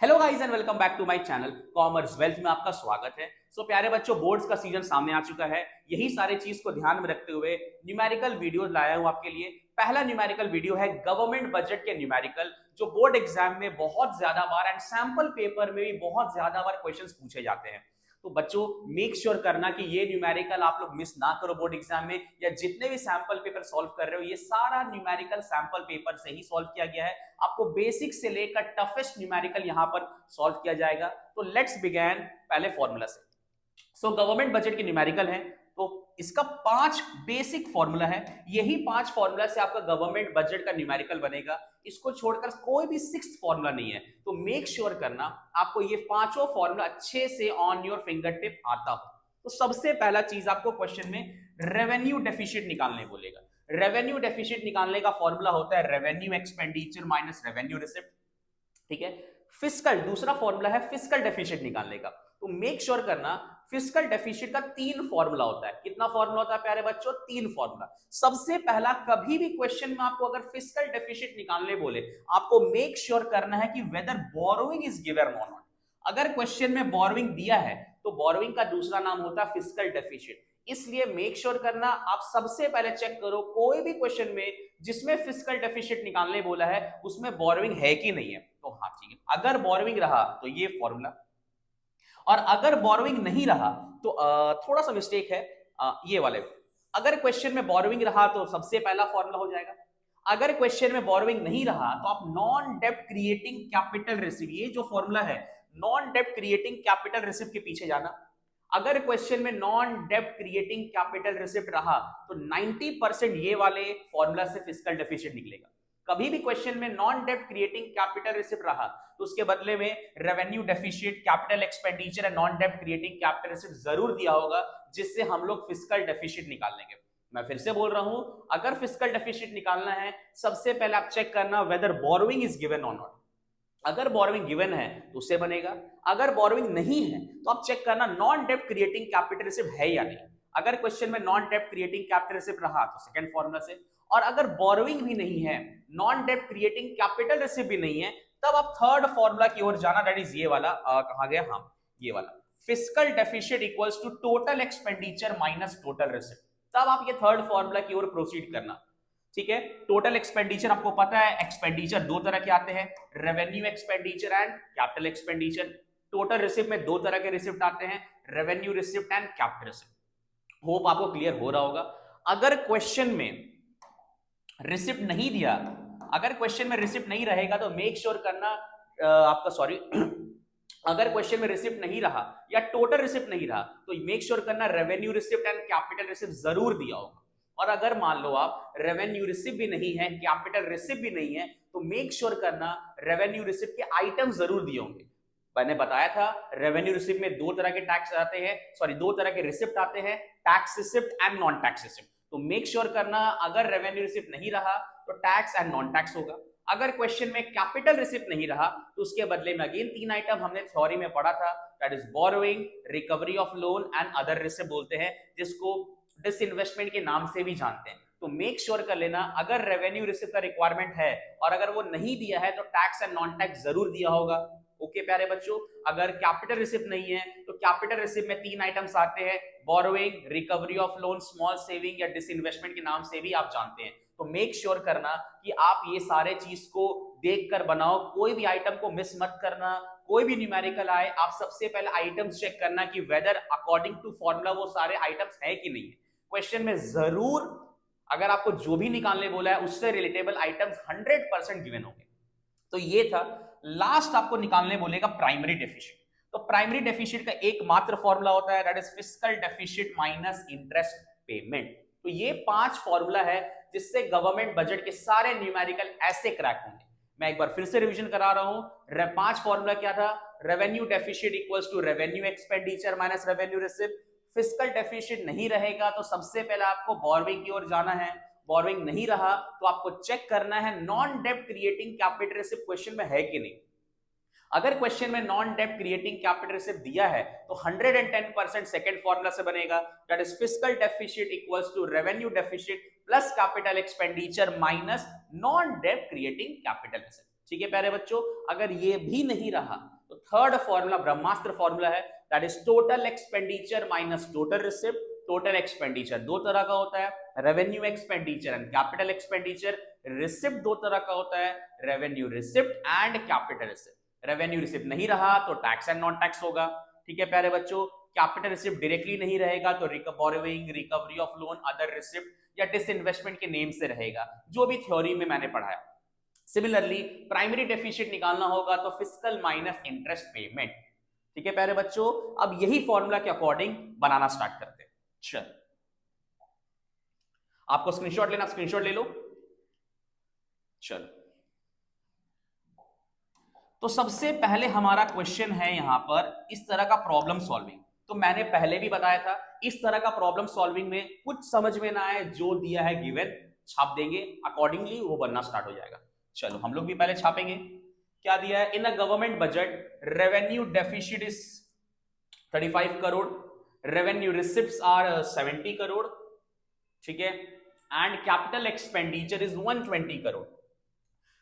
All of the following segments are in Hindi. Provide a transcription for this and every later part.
Hello guys and welcome back to my channel Commerce Wealth में आपका स्वागत है। प्यारे बच्चों, बोर्ड्स का सीजन सामने आ चुका है। यही सारे चीज को ध्यान में रखते हुए न्यूमेरिकल वीडियो लाया हूं आपके लिए। पहला न्यूमेरिकल वीडियो है गवर्नमेंट बजट के न्यूमेरिकल, जो बोर्ड एग्जाम में बहुत ज्यादा बार एंड सैंपल पेपर में भी बहुत ज्यादा बार क्वेश्चंस पूछे जाते हैं। तो बच्चों, मेक श्योर करना कि ये न्यूमेरिकल आप लोग मिस ना करो बोर्ड एग्जाम में, या जितने भी सैंपल पेपर सॉल्व कर रहे हो ये सारा न्यूमेरिकल सैंपल पेपर से ही सॉल्व किया गया है। आपको बेसिक से लेकर टफेस्ट न्यूमेरिकल यहां पर सॉल्व किया जाएगा। तो लेट्स बिगिन पहले फॉर्मूला से। गवर्नमेंट बजट की न्यूमेरिकल है, तो इसका 5 बेसिक फॉर्मूला है। यही 5 फॉर्मूला से आपका गवर्नमेंट बजट का न्यूमेरिकल बनेगा। इसको छोड़कर कोई भी सिक्स्थ फॉर्मूला नहीं है। तो मेक श्योर करना आपको ये पांचों फॉर्मूला अच्छे से ऑन योर फिंगर टिप आता हो। तो सबसे पहला चीज आपको क्वेश्चन में रेवेन्यू डेफिसिट निकालने बोलेगा। रेवेन्यू डेफिसिट निकालने का फॉर्मूला होता है revenue expenditure minus revenue receipt. ठीक है। फिस्कल दूसरा फॉर्मूला है फिस्कल डेफिसिट निकालने का। तो मेक श्योर करना फिस्कल डेफिसिट का 3 फॉर्मूला होता है। कितना फॉर्मूला होता है प्यारे बच्चों? 3 फॉर्मूला। सबसे पहला, कभी भी क्वेश्चन में आपको अगर फिस्कल डेफिसिट निकालने बोले, आपको मेक श्योर करना है कि वेदर बोरोइंग इज गिवन और नॉट। अगर क्वेश्चन में बोरोइंग दिया है तो बोरोइंग का दूसरा नाम होता है फिस्कल डेफिसिट। इसलिए मेक श्योर करना आप सबसे पहले चेक करो कोई भी क्वेश्चन में जिसमें फिस्कल डेफिसिट निकालने बोला है उसमें बोरोइंग है कि नहीं है। तो हाँ, ठीक है। अगर बोरोइंग रहा तो ये फॉर्मूला, और अगर बोरोइंग नहीं रहा तो थोड़ा सा मिस्टेक है, ये वाले। अगर क्वेश्चन में बोरोइंग रहा तो सबसे पहला फॉर्मूला हो जाएगा। अगर क्वेश्चन में बोरोइंग नहीं रहा तो आप नॉन डेब्ट क्रिएटिंग कैपिटल रिसीव, ये जो फॉर्मूला है नॉन डेब्ट क्रिएटिंग कैपिटल रिसिप्ट के पीछे जाना। अगर क्वेश्चन में नॉन डेब्ट क्रिएटिंग कैपिटल रिसिप्ट रहा तो 90% ये वाले फॉर्मूला से फिस्कल डेफिसिट निकलेगा। कभी भी क्वेश्चन में नॉन डेब्ट क्रिएटिंग कैपिटल रिसिप्ट रहा तो उसके बदले में revenue deficit, capital expenditure and non डेब्ट क्रिएटिंग कैपिटल रिसिप्ट जरूर दिया होगा, जिससे हम लोग फिस्कल डेफिसिट निकाल लेंगे। मैं फिर से बोल रहा हूं, अगर फिस्कल डेफिसिट निकालना है सबसे पहले आप चेक करना वेदर बोरोइंग इज गिवन और नॉट। अगर बोरोइंग गिवन है तो उससे बनेगा। अगर बोरोइंग नहीं है तो आप चेक करना नॉन डेब्ट क्रिएटिंग कैपिटल रिसिप्ट है या नहीं। अगर क्वेश्चन में नॉन डेब्ट क्रिएटिंग कैपिटल रिसिप्ट रहा तो सेकंड फॉर्मूला से, और अगर बोरोइंग भी नहीं है, नॉन डेब्ट क्रिएटिंग कैपिटल रिसिप्ट भी नहीं है, तब आप थर्ड फॉर्मूला की ओर जाना। दैट इज ये वाला, कहा गया, हाँ ये वाला, fiscal deficit equals to total expenditure minus total receipt. तब आप ये थर्ड फॉर्मूला की ओर प्रोसीड करना। ठीक है। टोटल एक्सपेंडिचर आपको पता है, एक्सपेंडिचर दो तरह के आते हैं, revenue expenditure and capital expenditure. Total receipt में दो तरह के रिसिप्ट आते हैं, revenue receipt and capital receipt. Hope आपको क्लियर हो रहा होगा। अगर क्वेश्चन में रिसिप्ट नहीं दिया, अगर क्वेश्चन में रिसिप्ट नहीं रहेगा तो मेक श्योर करना आपका सॉरी अगर क्वेश्चन में रिसिप्ट नहीं रहा या टोटल रिसिप्ट नहीं रहा तो मेक श्योर करना revenue receipt and capital receipt जरूर दिया होगा। और अगर मान लो आप रेवेन्यू रिसिप्ट भी नहीं है, कैपिटल रिसिप्ट भी नहीं है, तो मेक श्योर करना रेवेन्यू रिसिप्ट के आइटम जरूर दिए होंगे। मैंने बताया था रेवेन्यू रिसिप्ट में दो तरह के टैक्स आते हैं, सॉरी दो तरह के रिसिप्ट आते हैं, tax receipt and non tax receipt. तो मेक श्योर करना अगर रेवेन्यू रिसिप्ट नहीं रहा तो टैक्स एंड नॉन टैक्स होगा। अगर क्वेश्चन में कैपिटल रिसिप्ट नहीं रहा तो उसके बदले में अगेन 3 आइटम हमने थ्योरी में पढ़ा था, that is borrowing, recovery of loan and other receipt बोलते हैं, जिसको डिसइन्वेस्टमेंट के नाम से भी जानते हैं। तो मेक श्योर कर लेना अगर रेवेन्यू रिसिप्ट का रिक्वायरमेंट है और अगर वो नहीं दिया है तो टैक्स एंड नॉन टैक्स जरूर दिया होगा। ओके प्यारे बच्चों। अगर कैपिटल रिसिप्ट नहीं है तो कैपिटल रिसिप्ट में 3 आइटम्स आते हैं, borrowing, recovery of loan, small saving या डिसइन्वेस्टमेंट के नाम से भी आप जानते हैं। तो मेक श्योर करना कि आप ये सारे चीज को देखकर बनाओ, कोई भी आइटम को मिस मत करना। कोई भी न्यूमेरिकल आए आप सबसे पहले आइटम्स चेक करना कि वेदर अकॉर्डिंग टू फॉर्मूला वो सारे आइटम्स है कि नहीं है। क्वेश्चन में जरूर अगर आपको जो भी निकालने बोला है उससे रिलेटेबल आइटम्स 100% गिवन होंगे। तो ये था। लास्ट आपको निकालने बोलेगा प्राइमरी डेफिसिट। तो प्राइमरी डेफिसिट का एकमात्र फॉर्मूला होता है, that is fiscal deficit minus interest payment. तो ये 5 फॉर्मूला है जिससे गवर्नमेंट बजट के सारे न्यूमेरिकल ऐसे क्रैक होंगे। मैं एक बार फिर से रिवीजन करा रहा हूं। 5 फॉर्मूला क्या था? Revenue deficit equals to revenue expenditure minus revenue receipt. Fiscal deficit नहीं रहेगा तो सबसे पहले आपको बोरोइंग की ओर जाना है। बोरोइंग नहीं रहा तो आपको चेक करना है नॉन डेब्ट क्रिएटिंग कैपिटल रिसिप्ट क्वेश्चन में है कि नहीं। अगर क्वेश्चन में नॉन डेब्ट क्रिएटिंग कैपिटल रिसिप्ट दिया है तो 110% सेकंड फॉर्मूला से बनेगा, that is fiscal deficit equals to revenue deficit plus capital expenditure minus non डेब्ट क्रिएटिंग कैपिटल रिसिप्ट। ठीक है प्यारे बच्चों, अगर ये भी नहीं रहा तो थर्ड फॉर्मूला ब्रह्मास्त्र फॉर्मूला है, that is total expenditure minus total receipt. Total expenditure दो तरह का होता है, revenue expenditure and capital expenditure. Receipt दो तरह का होता है, revenue receipt and capital receipt. Revenue receipt नहीं रहा तो टैक्स एंड नॉन टैक्स होगा, ठीक है प्यारे बच्चों। कैपिटल रिसिप्ट डायरेक्टली नहीं रहेगा तो borrowing, recovery of loan, other receipt या डिसइन्वेस्टमेंट के नेम से रहेगा, जो भी थ्योरी में मैंने पढ़ाया। सिमिलरली प्राइमरी डेफिसिट निकालना होगा तो फिस्कल माइनस इंटरेस्ट पेमेंट, ठीक है प्यारे बच्चों। अब यही फॉर्मूला के अकॉर्डिंग बनाना स्टार्ट करते हैं। चल, आपको स्क्रीनशॉट लेना, स्क्रीनशॉट ले लो। चलो, तो सबसे पहले हमारा क्वेश्चन है यहां पर इस तरह का प्रॉब्लम सॉल्विंग। तो मैंने पहले भी बताया था, इस तरह का प्रॉब्लम सॉल्विंग में कुछ समझ में ना आए, जो दिया है गिवन छाप देंगे, अकॉर्डिंगली वो बनना स्टार्ट हो जाएगा। चलो हम लोग भी पहले छापेंगे। क्या दिया है, in a government budget revenue deficit is 35 crore, revenue receipts are 70 crore, ठीक है, and capital expenditure is 120 crore.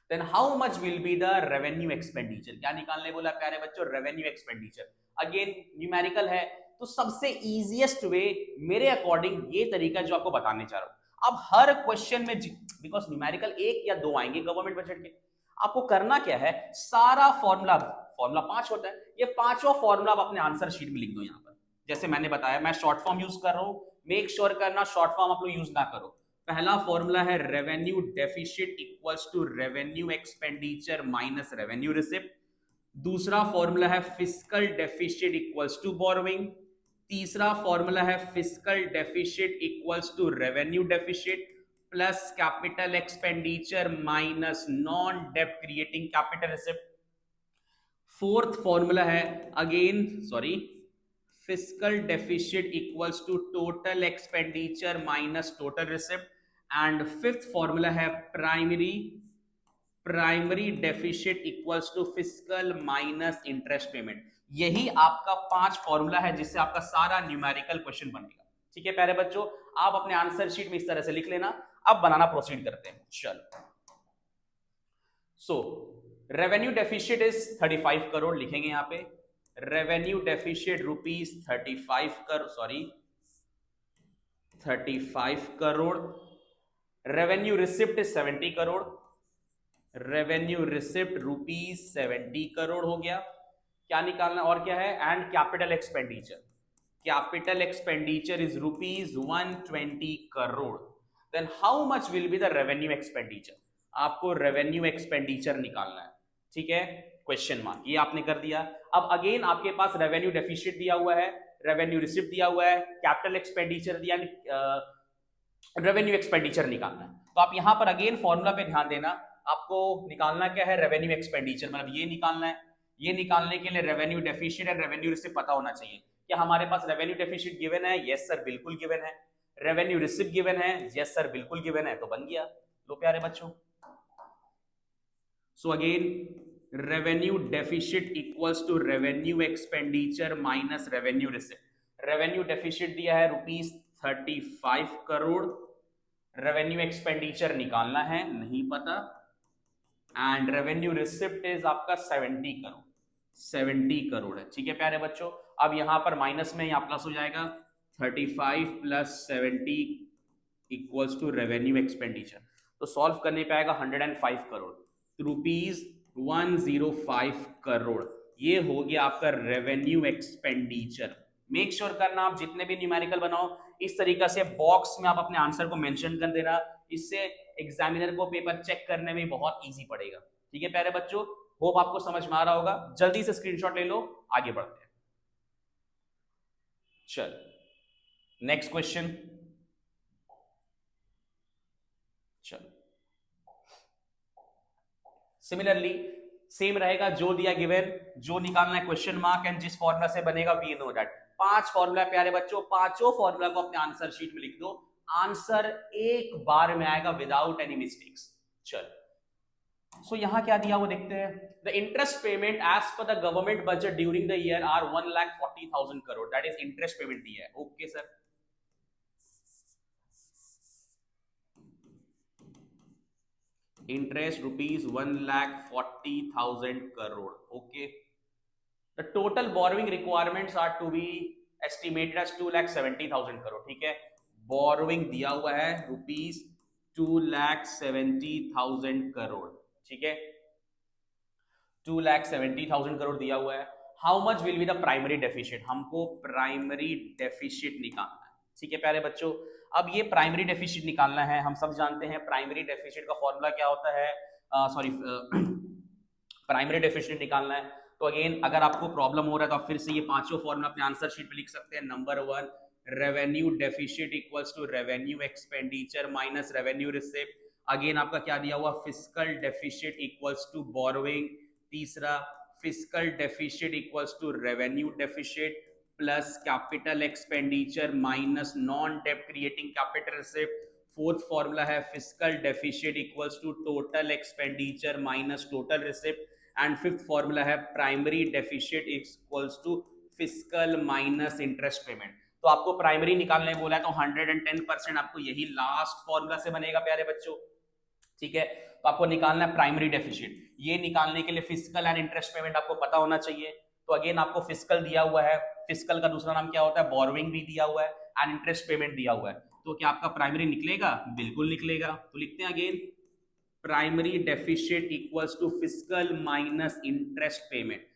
Then how much will be the revenue expenditure. क्या निकालने बोला प्यारे बच्चों, रेवेन्यू एक्सपेंडिचर। अगेन न्यूमेरिकल है, तो सबसे इजीएस्ट वे मेरे अकॉर्डिंग ये तरीका जो आपको बताने चाह रहा हूं। अब हर क्वेश्चन में बिकॉज न्यूमेरिकल एक या दो आएंगे गवर्नमेंट बजट के, आपको करना क्या है, सारा फॉर्मूला 5 होता है, ये पांचों फॉर्मूला आप अपने आंसर शीट में लिख दो। यहां पर जैसे मैंने बताया, मैं शॉर्ट फॉर्म यूज कर रहा हूं, मेक श्योर करना शॉर्ट फॉर्म आप लोग यूज ना करो। पहला फॉर्मूला है revenue deficit equals to revenue expenditure minus revenue receipt. दूसरा फॉर्मूला है fiscal deficit equals to borrowing. तीसरा फॉर्मूला है fiscal deficit equals to revenue deficit plus capital expenditure minus non डेब्ट creating capital receipt. Fourth formula है again fiscal deficit equals to total expenditure minus total receipt. And fifth formula है primary deficit equals to fiscal minus interest payment. यही आपका 5 फॉर्मूला है जिससे आपका सारा न्यूमेरिकल क्वेश्चन बनेगा, ठीक है प्यारे बच्चों। आप अपने आंसर शीट में इस तरह से लिख लेना। अब बनाना प्रोसीड करते हैं। चलो, so revenue deficit is 35 crore लिखेंगे यहां पे, revenue deficit rupees 35 crore. Revenue receipt is 70 crore, revenue receipt rupees 70 crore हो गया। क्या निकालना और क्या है, and capital expenditure is rupees 120 crore. Then how much will be the revenue expenditure, आपको रेवेन्यू एक्सपेंडिचर निकालना है, ठीक है, क्वेश्चन मार्क, ये आपने कर दिया। अब अगेन आपके पास रेवेन्यू डेफिसिट दिया हुआ है, रेवेन्यू रिसिप्ट दिया हुआ है, कैपिटल एक्सपेंडिचर दिया, रेवेन्यू एक्सपेंडिचर निकालना है। तो आप यहां पर अगेन फॉर्मूला पे ध्यान देना, आपको निकालना क्या है, रेवेन्यू एक्सपेंडिचर, मतलब ये निकालना है। ये निकालने के लिए revenue deficit and revenue receipt पता होना चाहिए। क्या हमारे पास रेवेन्यू डेफिसिट गिवन है? यस सर, बिल्कुल गिवन है। रेवेन्यू रिसिप्ट गिवन है? यस सर, बिल्कुल गिवन है। तो बन गया। लो प्यारे बच्चों, so again revenue deficit equals to revenue expenditure minus revenue receipt. Revenue deficit दिया है रुपीज 35 करोड़, रेवेन्यू एक्सपेंडिचर निकालना है, नहीं पता, एंड रेवेन्यू रिसिप्ट इज आपका 70 करोड़ है, ठीक है प्यारे बच्चों। अब यहां पर माइनस में यहां प्लस हो जाएगा, 35 plus 70 equals to revenue expenditure. तो सॉल्व करने पे आएगा 105 करोड़, रुपीज 105 करोड़। ये हो गया आपका रेवेन्यू एक्सपेंडिचर। मेक श्योर करना आप जितने भी न्यूमेरिकल बनाओ इस तरीका से बॉक्स में आप अपने आंसर को मेंशन कर देना, इससे एग्जामिनर को पेपर चेक करने में बहुत इजी पड़ेगा, ठीक है प्यारे बच्चों। होप आपको समझ में आ रहा होगा। जल्दी से स्क्रीनशॉट ले लो, आगे बढ़ते हैं। चल नेक्स्ट क्वेश्चन। चलो सिमिलरली सेम रहेगा, जो दिया गिवन, जो निकालना है क्वेश्चन मार्क, एंड जिस फॉर्मूला से बनेगा वी नो दैट। 5 फॉर्मूला प्यारे बच्चों, पांचों फॉर्मूला को अपने आंसर शीट में लिख दो, आंसर एक बार में आएगा विदाउट एनी मिस्टेक्स। चल सो यहां क्या दिया वो देखते हैं। The interest payment as per the government budget during the year are 1,40,000 crore, that is interest payment दिया है। Okay sir, interest rupees 1,40,000 crore. Okay, the total borrowing requirements are to be estimated as 2,70,000 crore. ठीक है, borrowing दिया हुआ है rupees 2,70,000 करोड़. ठीक है, 2,70,000 करोड़ दिया हुआ है. How much will be the primary deficit, हमको प्राइमरी डेफिशिट निकालना है. ठीक है प्यारे बच्चों, अब ये प्राइमरी डेफिशिट निकालना है. हम सब जानते हैं प्राइमरी डेफिशिट का फॉर्मूला क्या होता है. सॉरी प्राइमरी डेफिशिट निकालना है. तो अगेन अगर आपको प्रॉब्लम हो रहा है तो आप फिर से ये पांचों फॉर्मूला अपने आंसर शीट पे लिख सकते हैं. Number 1, revenue deficit equals to revenue expenditure minus revenue receipt. Again आपका क्या दिया हुआ, fiscal deficit equals to borrowing. तीसरा, fiscal deficit equals to revenue deficit plus capital expenditure minus non डेप्ट creating capital receipt. Fourth formula है fiscal deficit equals to total expenditure minus total receipt. And fifth formula है primary deficit equals to fiscal minus interest payment. तो आपको प्राइमरी निकालने बोला है तो 110% आपको यही लास्ट फॉर्मूला से बनेगा प्यारे बच्चों. ठीक है, तो आपको निकालना है प्राइमरी डेफिशिट. ये निकालने के लिए फिस्कल एंड इंटरेस्ट पेमेंट आपको पता होना चाहिए. तो अगेन आपको फिस्कल दिया हुआ है, फिस्कल का दूसरा नाम क्या होता है, बोरोइंग भी दिया हुआ है एंड इंटरेस्ट पेमेंट दिया हुआ है. तो क्या आपका प्राइमरी निकलेगा, बिल्कुल निकलेगा. तो लिखते हैं again primary deficit equals to fiscal minus interest payment.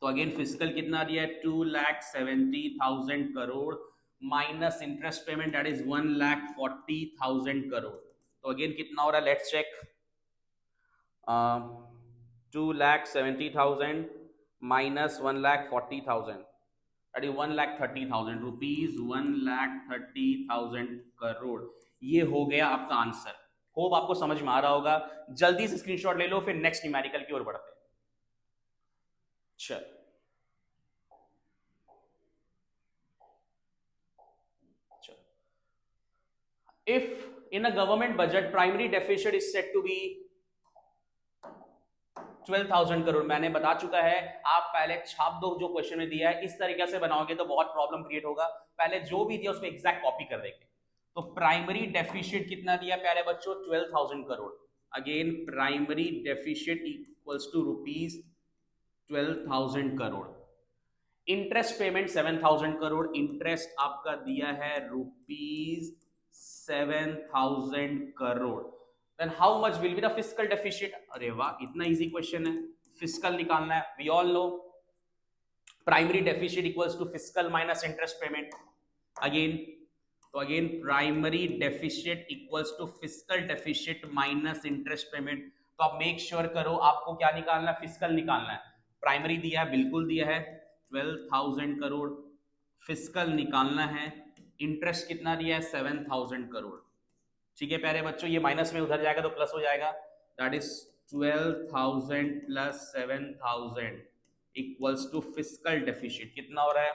तो अगेन फिस्कल कितना दिया है, 2,70,000 crore minus interest payment that is 1,40,000 crore. तो अगेन कितना हो रहा है, let's check. 2,70,000 minus 1,40,000 that is 1,30,000 rupees, 1,30,000 crore. ये हो गया आपका आंसर. होप आपको समझ में आ रहा होगा. जल्दी से स्क्रीनशॉट ले लो, फिर नेक्स्ट न्यूमेरिकल की ओर बढ़ते हैं. चल if in a government budget primary deficit is said to be 12,000 crore. मैंने बता चुका है, आप पहले छाप दो जो क्वेश्चन में दिया है. इस तरीके से बनाओगे तो बहुत प्रॉब्लम क्रिएट होगा. पहले जो भी दिया उसको एग्जैक्ट कॉपी कर देंगे. तो प्राइमरी डेफिशिट कितना दिया प्यारे बच्चों, 12,000 crore. Again primary deficit equals to rupees 12,000 crore. Interest payment 7,000 crore. Interest आपका दिया है rupees 7,000 crore. Then how much will be the fiscal deficit. अरे वाह, इतना इजी क्वेश्चन है. फिस्कल निकालना है. We all know primary deficit equals to fiscal minus interest payment. Again तो again primary deficit equals to fiscal deficit minus interest payment. तो आप मेक श्योर करो आपको क्या निकालना है, फिस्कल निकालना है. प्राइमरी दिया है, बिल्कुल दिया है 12,000 करोड़. फिस्कल निकालना है. इंटरेस्ट कितना दिया है, 7,000 करोड़. ठीक है प्यारे बच्चों, ये माइनस में उधर जाएगा तो प्लस हो जाएगा. That is 12,000 plus 7,000 equals to fiscal deficit. कितना हो रहा है,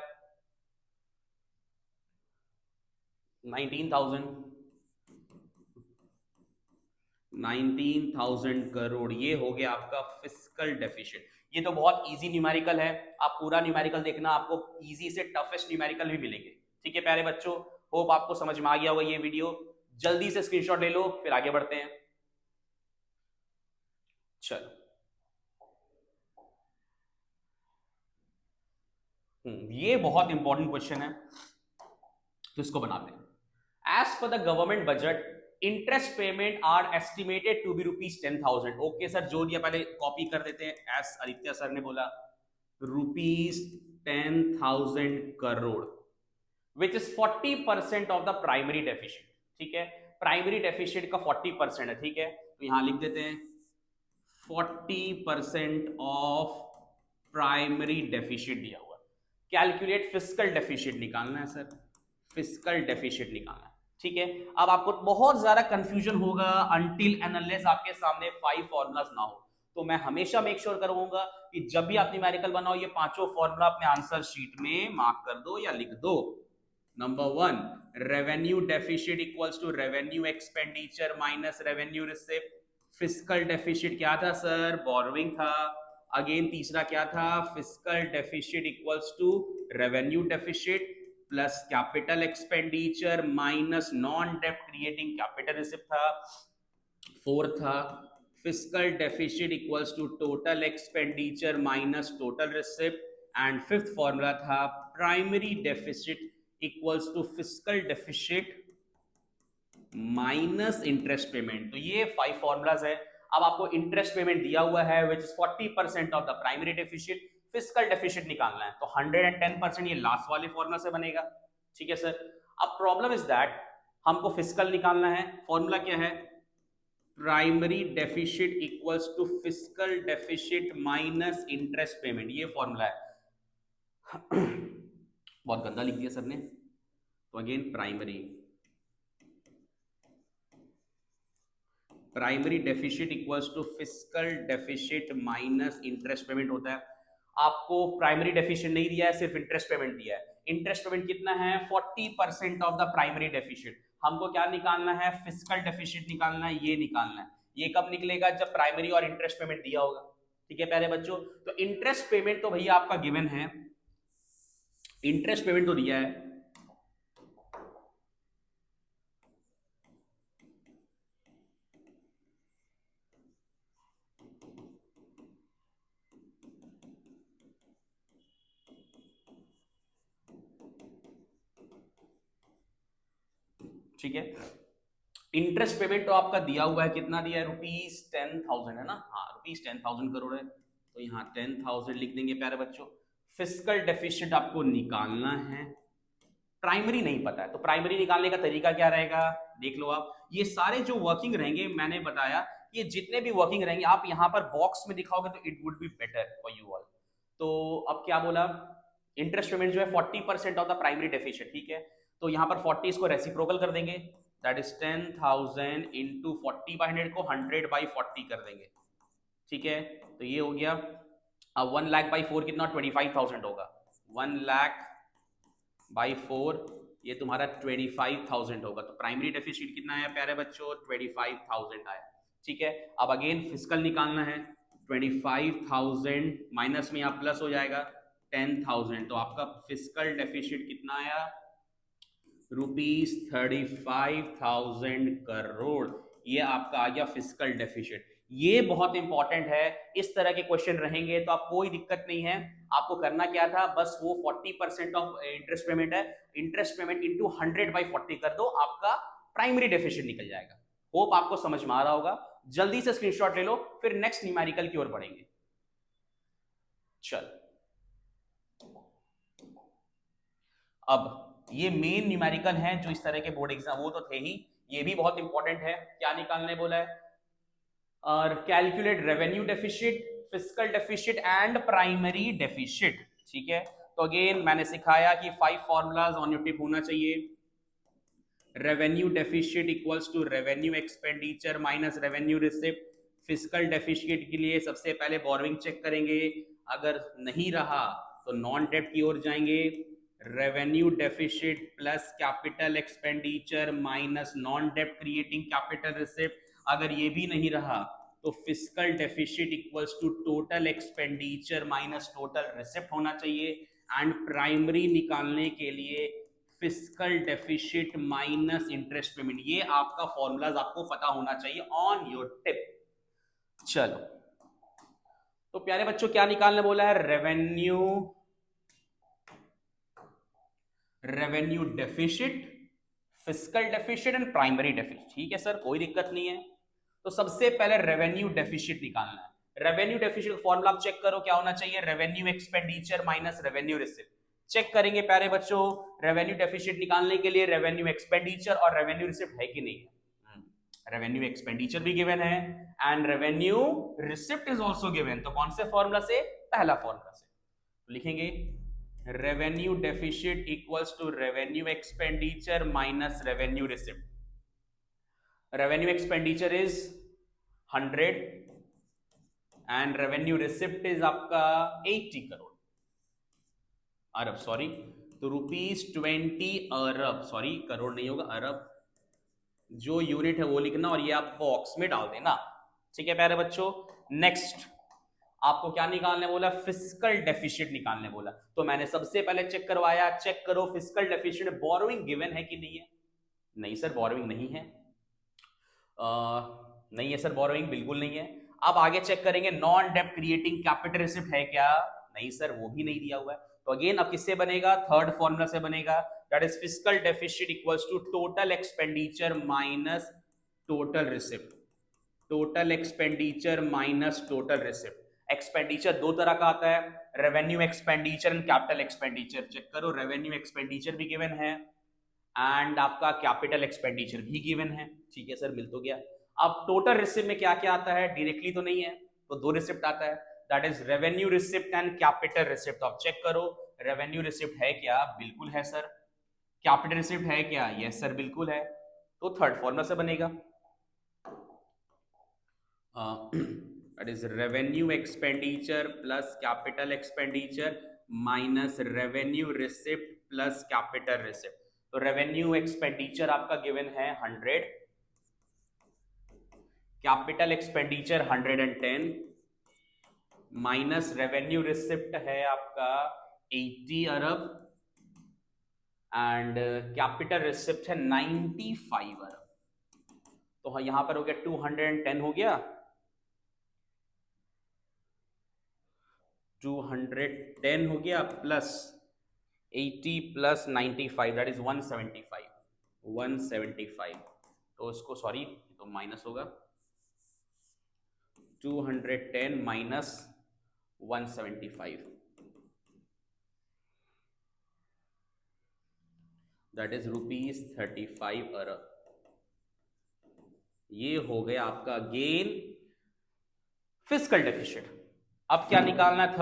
19,000 करोड़. ये हो गया आपका फिस्कल डेफिशिट. ये तो बहुत इजी न्यूमेरिकल है. आप पूरा न्यूमेरिकल देखना, आपको इजी से टफेस्ट न्यूमेरिकल भी मिलेंगे. ठीक है प्यारे बच्चों, होप आपको समझ में आ गया होगा ये वीडियो. जल्दी से स्क्रीनशॉट ले लो, फिर आगे बढ़ते हैं. चलो ये बहुत इंपॉर्टेंट क्वेश्चन है तो इसको बनाते हैं. As per the government budget interest payment are estimated to be rupees 10,000. Okay sir, जो दिया पहले कॉपी कर देते हैं. एस आदित्य सर ने बोला rupees 10,000 crore which is 40% of the primary deficit. ठीक है, प्राइमरी डेफिशिट का 40% है. ठीक है, तो यहां लिख देते हैं 40% ऑफ प्राइमरी डेफिशिट दिया हुआ. कैलकुलेट फिस्कल डेफिशिट निकालना है सर, फिस्कल डेफिशिट निकालना है. ठीक है, अब आपको बहुत ज्यादा कंफ्यूजन होगा अनटिल एंड अनलेस आपके सामने 5 फॉर्मूलाज ना हो. तो मैं हमेशा मेक श्योर करूंगा कि जब भी आप न्यूमेरिकल बनाओ ये पांचों फॉर्मूला अपने आंसर शीट में मार्क कर दो या लिख दो. Number 1, revenue deficit equals to revenue expenditure minus revenue receipt. Fiscal deficit क्या था सर, बोरोइंग था. अगेन तीसरा क्या था, fiscal deficit equals to revenue deficit plus capital expenditure minus non डेप्ट क्रिएटिंग कैपिटल रिसिप्ट था. फोर्थ था fiscal deficit equals to total expenditure minus total receipt, and fifth formula था primary deficit equals to fiscal deficit minus interest payment. तो ये 5 फॉर्मूलाज है। अब आपको इंटरेस्ट पेमेंट दिया हुआ है which is 40% of the primary deficit, fiscal deficit निकालना है तो 110% ये लास्ट वाले फॉर्मूला से बनेगा। ठीक है सर। अब प्रॉब्लम इज दैट हमको फिस्कल निकालना है, फॉर्मूला क्या है, primary deficit equals to fiscal deficit minus interest payment, ये फॉर्मूला है। बहुत गंदा लिख दिया सर ने, तो again primary deficit equals to fiscal deficit minus interest payment होता है। आपको प्राइमरी डेफिसिट नहीं दिया है, सिर्फ इंटरेस्ट पेमेंट दिया है। इंटरेस्ट पेमेंट कितना है, 40% ऑफ द प्राइमरी डेफिसिट। हमको क्या निकालना है, फिस्कल डेफिसिट निकालना है, ये निकालना है। ये कब निकलेगा, जब प्राइमरी और इंटरेस्ट पेमेंट दिया होगा। ठीक है प्यारे बच्चों, तो इंटरेस्ट पेमेंट तो भैया आपका गिवन है, इंटरेस्ट पेमेंट तो दिया है। ठीक है, इंटरेस्ट पेमेंट तो आपका दिया हुआ है, कितना दिया है, ₹10,000 है ना, हाँ ₹10,000 करोड़ है, तो यहाँ 10,000 लिख देंगे प्यारे बच्चों। फिस्कल डेफिसिट आपको निकालना है, प्राइमरी नहीं पता है, तो प्राइमरी निकालने का तरीका क्या रहेगा, देख लो आप। ये सारे जो वर्किंग रहेंगे, मैंने बताया ये जितने भी वर्किंग रहेंगे आप यहाँ पर बॉक्स में दिखाओगे तो it would be better for you all. तो अब क्या बोला, इंटरेस्ट पेमेंट जो है 40% ऑफ द प्राइमरी डेफिसिट, ठीक है, तो यहाँ पर 40 इसको रेसिप्रोकल कर देंगे, दैट इज 10,000 इंटू 40/100 को 100/40 कर देंगे। ठीक है, तो ये हो गया। अब 1,00,000/4 कितना, 25,000 होगा। 1,00,000/4 ये तुम्हारा 25,000 होगा, तो प्राइमरी डेफिसिट कितना आया प्यारे बच्चों, 25,000 आया। ठीक है, अब अगेन फिस्कल निकालना है, 25,000 माइनस में यहाँ प्लस हो जाएगा 10,000, तो आपका फिस्कल डेफिसिट कितना आया, ₹35,000 करोड़। ये आपका आ गया फिस्कल डेफिसिट। ये बहुत इंपॉर्टेंट है, इस तरह के क्वेश्चन रहेंगे तो आप कोई दिक्कत नहीं है। आपको करना क्या था, बस वो 40% ऑफ इंटरेस्ट पेमेंट है, इंटरेस्ट पेमेंट इंटू 100/40 कर दो, आपका प्राइमरी डेफिसिट निकल जाएगा। होप आपको समझ में आ रहा होगा। जल्दी से स्क्रीनशॉट ले लो, फिर नेक्स्ट न्यूमेरिकल की ओर बढ़ेंगे। चल, अब ये मेन न्यूमेरिकल हैं जो इस तरह के बोर्ड एग्जाम, वो तो थे ही, ये भी बहुत इंपॉर्टेंट है। क्या निकालने बोला है, और calculate revenue deficit, fiscal deficit and primary deficit. ठीक है, तो अगेन मैंने सिखाया कि 5 फॉर्मूलाज ऑन योर टिप होना चाहिए। Revenue deficit equals to revenue expenditure minus revenue receipt. Fiscal deficit के लिए सबसे पहले बोरोइंग चेक करेंगे, अगर नहीं रहा तो नॉन डेट की ओर जाएंगे। Revenue deficit plus capital expenditure minus non debt creating capital receipt, अगर ये भी नहीं रहा तो fiscal deficit equals to total expenditure minus total receipt होना चाहिए। एंड प्राइमरी निकालने के लिए fiscal deficit minus interest payment, ये आपका फॉर्मूलाज आपको पता होना चाहिए ऑन योर टिप। चलो, तो प्यारे बच्चों क्या निकालने बोला है, revenue deficit, fiscal deficit and primary deficit. ठीक है सर, कोई दिक्कत नहीं है। तो सबसे पहले रेवेन्यू डेफिसिट निकालना है। रेवेन्यू डेफिसिट फॉर्मूला आप चेक करो क्या होना चाहिए, revenue expenditure minus revenue receipt. Check करेंगे प्यारे बच्चों, रेवेन्यू डेफिसिट निकालने के लिए रेवेन्यू एक्सपेंडिचर और रेवेन्यू रिसिप्ट है कि नहीं है। रेवेन्यू एक्सपेंडिचर भी गिवन है and revenue receipt is also given, तो कौन से फॉर्मूला से, पहला फॉर्मूला से। तो लिखेंगे revenue deficit equals to revenue expenditure minus revenue receipt. Revenue expenditure is 100 and revenue receipt is आपका 80 करोड़, अरब सॉरी, तो ₹20 अरब, सॉरी करोड़ नहीं होगा, अरब, जो यूनिट है वो लिखना और ये आप बॉक्स में डाल देना। ठीक है प्यारे बच्चों, नेक्स्ट आपको क्या निकालने बोला, फिस्कल डेफिसिट निकालने बोला। तो मैंने सबसे पहले चेक करवाया, चेक करो फिस्कल डेफिसिट, बोरोइंग गिवन है कि नहीं है, नहीं सर बोरोइंग नहीं है। नहीं है सर, बोरोइंग बिल्कुल नहीं है। अब आगे चेक करेंगे नॉन डेप्ट क्रिएटिंग कैपिटल रिसिप्ट है क्या? नहीं सर, वो भी नहीं दिया हुआ है। तो अगेन अब किससे बनेगा? थर्ड फॉर्मूला से बनेगा, that is fiscal deficit equals to total expenditure minus total receipt. Total expenditure minus total receipt. Expenditure दो तरह का आता है, revenue expenditure and capital expenditure. Check करो, रेवेन्यू एक्सपेंडिचर भी गिवन है एंड आपका कैपिटल एक्सपेंडिचर भी गिवन है। ठीक है सर, मिल तो गया। अब टोटल रिसिप्ट में क्या क्या आता है? डायरेक्टली तो नहीं है, तो दो रिसिप्ट आता है, that is revenue receipt and capital receipt. तो आप चेक करो, रेवेन्यू रिसिप्ट है क्या? बिल्कुल है सर। कैपिटल रिसिप्ट है क्या? यस सर, बिल्कुल है। तो थर्ड फॉर्मूला से बनेगा, that is revenue expenditure plus capital expenditure minus revenue receipt plus capital receipt. तो रेवेन्यू एक्सपेंडिचर आपका गिवन है 100, capital expenditure 110 minus revenue receipt है आपका 80 अरब एंड कैपिटल रिसिप्ट है 95 अरब। तो यहां पर हो गया 210 हो गया, 210 हो गया प्लस 80 प्लस 95 दैट इज 175, 175। तो इसको सॉरी, तो माइनस होगा 210 माइनस 175 दैट इज ₹35 अरब। ये हो गया आपका गेन फिस्कल डेफिसिट। अब क्या निकालना है?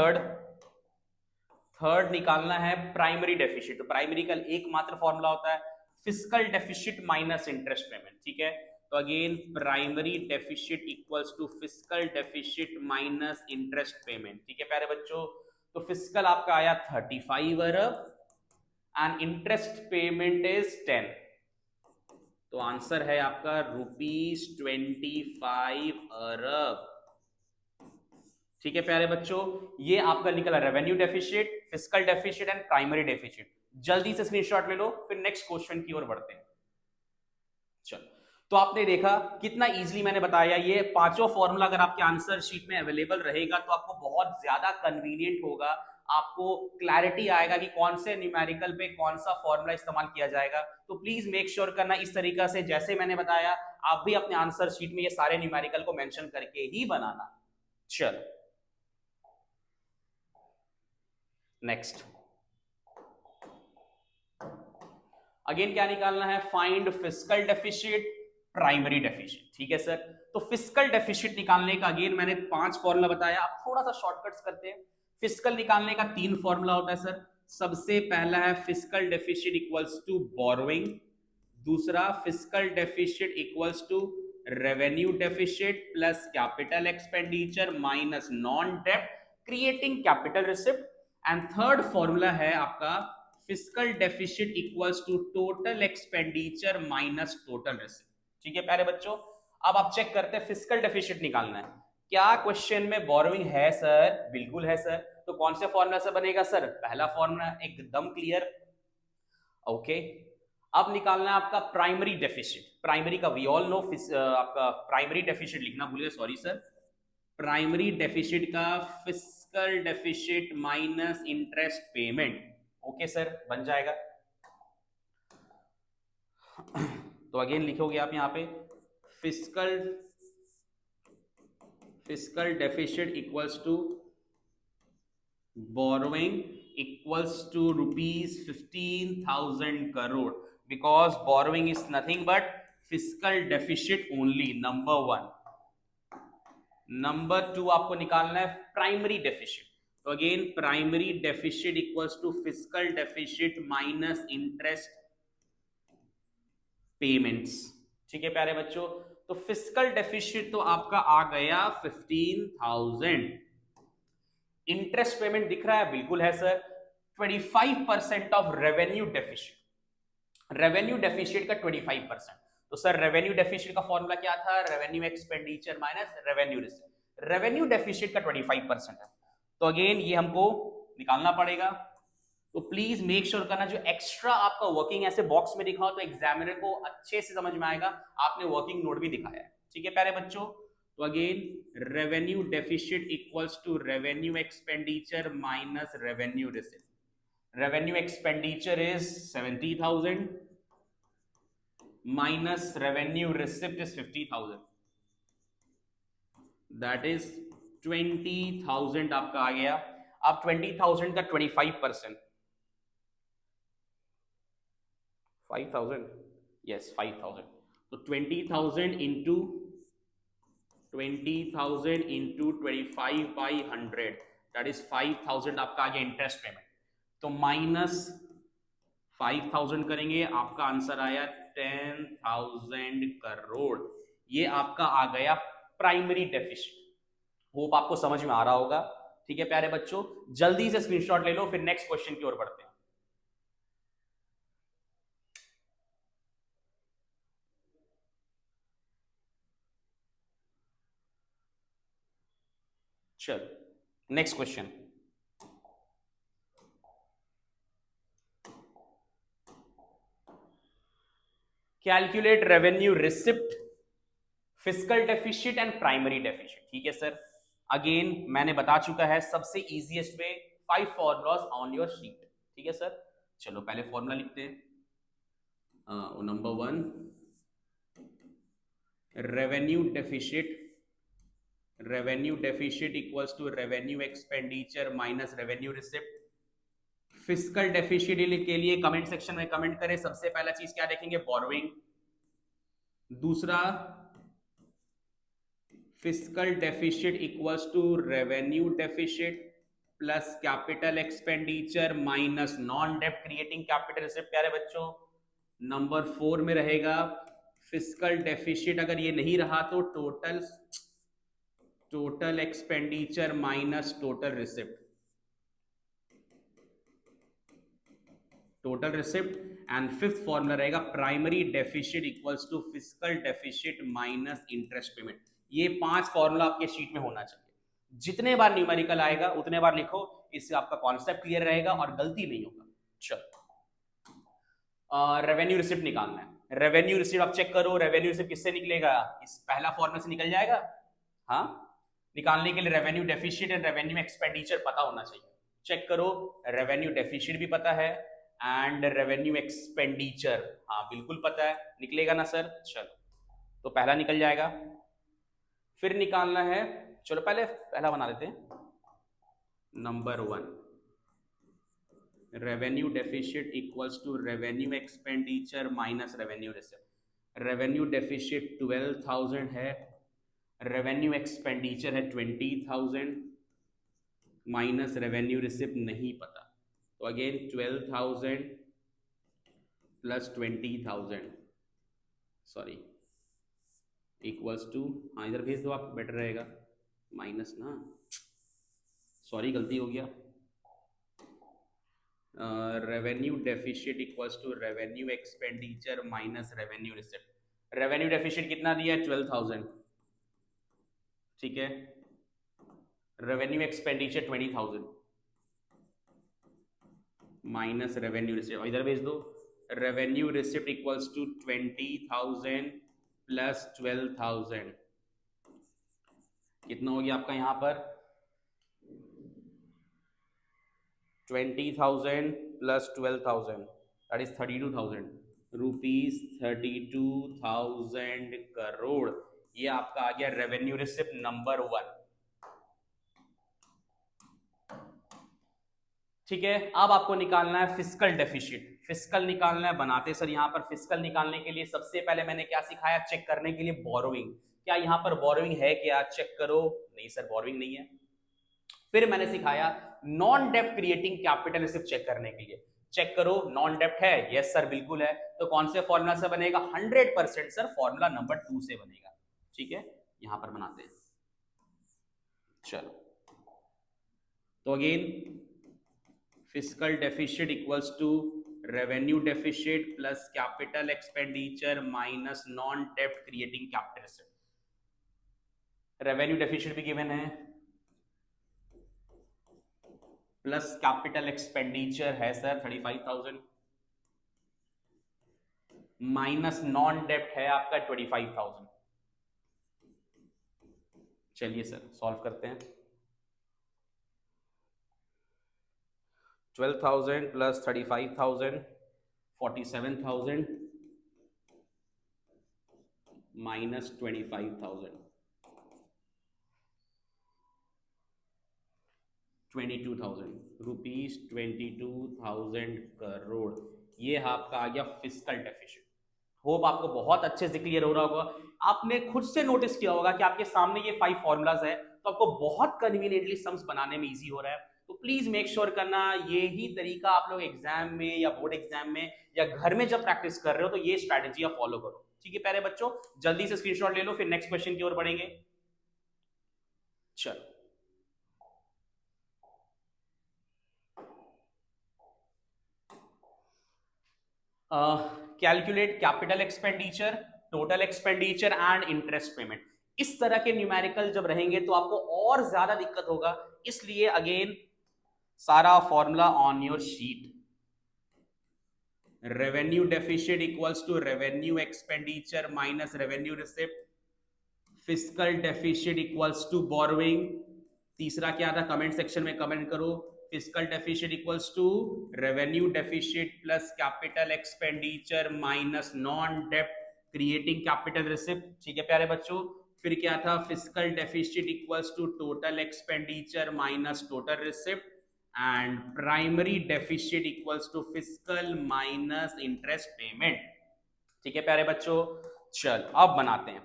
थर्ड निकालना है प्राइमरी डेफिसिट। तो प्राइमरी का एकमात्र फॉर्मूला होता है fiscal deficit minus interest payment. ठीक है, तो again primary deficit equals to fiscal deficit minus interest payment. ठीक है प्यारे बच्चों, तो फिस्कल आपका आया 35 अरब एंड इंटरेस्ट पेमेंट इज 10। तो आंसर है आपका ₹25 अरब। ठीक है प्यारे बच्चों, ये आपका निकला revenue deficit, fiscal deficit and primary deficit. जल्दी से स्क्रीनशॉट ले लो, फिर नेक्स्ट क्वेश्चन की ओर बढ़ते हैं। चलो, तो आपने देखा कितना इजीली मैंने बताया। ये पांचों फॉर्मूला अगर आपके आंसर शीट में अवेलेबल रहेगा तो आपको बहुत ज्यादा कन्वीनियंट होगा, आपको क्लैरिटी आएगा कि कौन से न्यूमेरिकल पे कौन सा फॉर्मूला इस्तेमाल किया जाएगा। तो प्लीज मेक श्योर करना इस तरीका से जैसे मैंने बताया, आप भी अपने आंसर शीट में ये सारे न्यूमेरिकल को मेंशन करके ही बनाना। चलो नेक्स्ट, अगेन क्या निकालना है? Find fiscal deficit, primary deficit. ठीक है सर, तो फिस्कल डेफिसिट निकालने का अगेन मैंने 5 फॉर्मूला बताया, आप थोड़ा सा शॉर्टकट्स करते हैं। फिस्कल निकालने का 3 फॉर्मूला होता है सर। सबसे पहला है fiscal deficit equals to borrowing, दूसरा fiscal deficit equals to revenue deficit plus capital expenditure minus non डेप्ट creating capital receipt, and third formula है आपका fiscal deficit equals to total expenditure minus total receipt. ठीक है प्यारे बच्चों, अब आप चेक करते हैं फिस्कल डेफिसिट निकालना है। क्या क्वेश्चन में बोरोइंग है सर? बिल्कुल है सर। तो कौन से फॉर्मूला से बनेगा सर? पहला फॉर्मूला एकदम क्लियर। ओके, अब निकालना है आपका प्राइमरी डेफिसिट। प्राइमरी का वी ऑल नो, आपका प्राइमरी डेफिसिट लिखना भूलिए, सॉरी सर। प्राइमरी डेफिसिट का fiscal deficit minus interest payment. Okay sir, बन जाएगा। तो अगेन लिखोगे आप यहां पे fiscal deficit equals to borrowing equals to ₹15,000 crore, because borrowing is nothing but fiscal deficit only, number 1। Number 2 आपको निकालना है प्राइमरी डेफिसिट। तो again primary deficit equals to fiscal deficit minus interest payments. ठीक है प्यारे बच्चों, तो फिस्कल डेफिसिट तो आपका आ गया 15,000। इंटरेस्ट पेमेंट दिख रहा है? बिल्कुल है sir. 25% of revenue deficit, revenue deficit का 25%। तो सर रेवेन्यू डेफिसिट का फॉर्मूला क्या था? Revenue expenditure minus revenue receipt. Revenue deficit का 25% है, तो अगेन ये हमको निकालना पड़ेगा। तो प्लीज मेक श्योर करना जो एक्स्ट्रा आपका वर्किंग ऐसे बॉक्स में दिखा हो तो एग्जामिनर को अच्छे से समझ में आएगा, आपने वर्किंग नोट भी दिखाया है। ठीक है प्यारे बच्चों। तो again revenue deficit equals to revenue expenditure minus revenue receipt. Revenue expenditure is 70,000 minus revenue receipt is 50,000, that is 20,000 आपका आ गया। अब 20,000 का 25%, 5,000, यस 5,000, तो 20,000 इंटू 25/100, दैट इज 5,000 आपका आ गया इंटरेस्ट पेमेंट। तो माइनस 5,000 करेंगे, आपका आंसर आया 10,000 करोड़। ये आपका आ गया प्राइमरी डेफिसिट। होप आपको समझ में आ रहा होगा। ठीक है प्यारे बच्चों, जल्दी से स्क्रीनशॉट ले लो, फिर नेक्स्ट क्वेश्चन की ओर बढ़ते हैं। चलो next question. Calculate revenue receipt, fiscal deficit and primary deficit. ठीक है सर, अगेन मैंने बता चुका है सबसे easiest way, 5 formulas on your sheet. ठीक है सर, चलो पहले फॉर्मूला लिखते हैं। Number 1, revenue deficit equals to revenue expenditure minus revenue receipt. Fiscal deficit के लिए कमेंट सेक्शन में कमेंट करें। सबसे पहला चीज क्या देखेंगे, बोरोइंग। दूसरा, fiscal deficit equals to revenue deficit plus capital expenditure minus non डेप्ट क्रिएटिंग कैपिटल रिसिप्ट। प्यारे बच्चों, नंबर 4 में रहेगा फिस्कल डेफिशिट, अगर ये नहीं रहा तो total expenditure minus total receipt, total receipt. And fifth formula रहेगा primary deficit equals to fiscal deficit minus interest payment. ये 5 फॉर्मूला आपके शीट में होना चाहिए। जितने बार न्यूमेरिकल आएगा उतने बार लिखो, इससे आपका कॉन्सेप्ट क्लियर रहेगा और गलती नहीं होगा। चलो रेवेन्यू रिसिप्ट निकालना है। रेवेन्यू रिसिप्ट आप चेक करो, रेवेन्यू रिसिप्ट किससे निकलेगा, इस पहला फॉर्मूला से निकल जाएगा। हाँ, निकालने के लिए revenue deficit and revenue expenditure पता होना चाहिए। चेक करो, रेवेन्यू डेफिशिट भी पता है एंड रेवेन्यू एक्सपेंडिचर, हाँ बिल्कुल पता है, निकलेगा ना सर। चलो तो पहला निकल जाएगा, फिर निकालना है। चलो पहले पहला बना लेते हैं। Number 1, revenue deficit equals to revenue expenditure minus revenue receipt. Revenue deficit 12,000 है, रेवेन्यू एक्सपेंडिचर है 20,000 माइनस रेवेन्यू रिसिप्ट नहीं पता। तो again 12,000 plus 20,000 sorry equals to, हाँ इधर भेज दो आप, बेटर रहेगा, माइनस ना, सॉरी गलती हो गया। Revenue deficit equals to revenue expenditure minus revenue receipt. Revenue deficit कितना दिया है, 12,000, ठीक है। Revenue expenditure 20,000 minus revenue receipt, इधर भेज दो। Revenue receipt equals to 20,000 plus 12,000, कितना हो गया आपका यहाँ पर, 20,000 plus 12,000 that is 32,000 rupees, 32,000 crore. ये आपका आ गया रेवेन्यू रिसिप्ट नंबर 1। ठीक है, अब आपको निकालना है फिस्कल डेफिशिट। फिस्कल निकालना है, बनाते सर यहाँ पर फिस्कल निकालने के लिए सबसे पहले मैंने क्या सिखाया, चेक करने के लिए बोरोइंग। क्या यहाँ पर बोरोइंग है क्या, चेक करो, नहीं सर बोरोइंग नहीं है। फिर मैंने सिखाया नॉन डेप्ट क्रिएटिंग कैपिटल रिसिप्ट चेक करने के लिए, चेक करो नॉन डेप्ट है, यस सर बिल्कुल है। तो कौन से फॉर्मूला से बनेगा, 100% सर फॉर्मूला नंबर 2 से बनेगा। ठीक है, यहां पर बनाते हैं। चलो तो again fiscal deficit equals to revenue deficit plus capital expenditure minus non डेप्ट creating capital receipt. Revenue deficit भी गिवन है प्लस कैपिटल एक्सपेंडिचर है सर 35,000 माइनस नॉन डेप्ट है आपका 25,000। चलिए सर सॉल्व करते हैं। 12,000 प्लस 35,000 47,000 माइनस 25,000 22,000 रुपीज 22,000 करोड़। ये आपका आ गया फिस्कल डेफिसिट। होप आपको बहुत अच्छे से क्लियर हो रहा होगा। आपने खुद से नोटिस किया होगा कि आपके सामने ये 5 फॉर्मूलाज है, तो आपको बहुत कन्वीनियंटली सम्स बनाने में इजी हो रहा है। तो प्लीज मेक श्योर करना यही तरीका आप लोग एग्जाम में या बोर्ड एग्जाम में या घर में जब प्रैक्टिस कर रहे हो तो ये स्ट्रैटेजी आप फॉलो करो। ठीक है प्यारे बच्चों, जल्दी से स्क्रीनशॉट ले लो, फिर नेक्स्ट क्वेश्चन की ओर बढ़ेंगे। चलो calculate capital expenditure, total expenditure and interest payment. इस तरह के न्यूमेरिकल जब रहेंगे तो आपको और ज्यादा दिक्कत होगा, इसलिए अगेन सारा formula on your sheet. Revenue deficit equals to revenue expenditure minus revenue receipt. Fiscal deficit equals to borrowing. तीसरा क्या था, कमेंट सेक्शन में कमेंट करो। Fiscal deficit equals to revenue deficit plus capital expenditure minus non डेप्ट क्रिएटिंग कैपिटल रिसिप्ट। ठीक है प्यारे बच्चों, फिर क्या था, fiscal deficit equals to total expenditure minus total receipt and primary deficit equals to fiscal minus interest payment. ठीक है प्यारे बच्चों, चल अब बनाते हैं।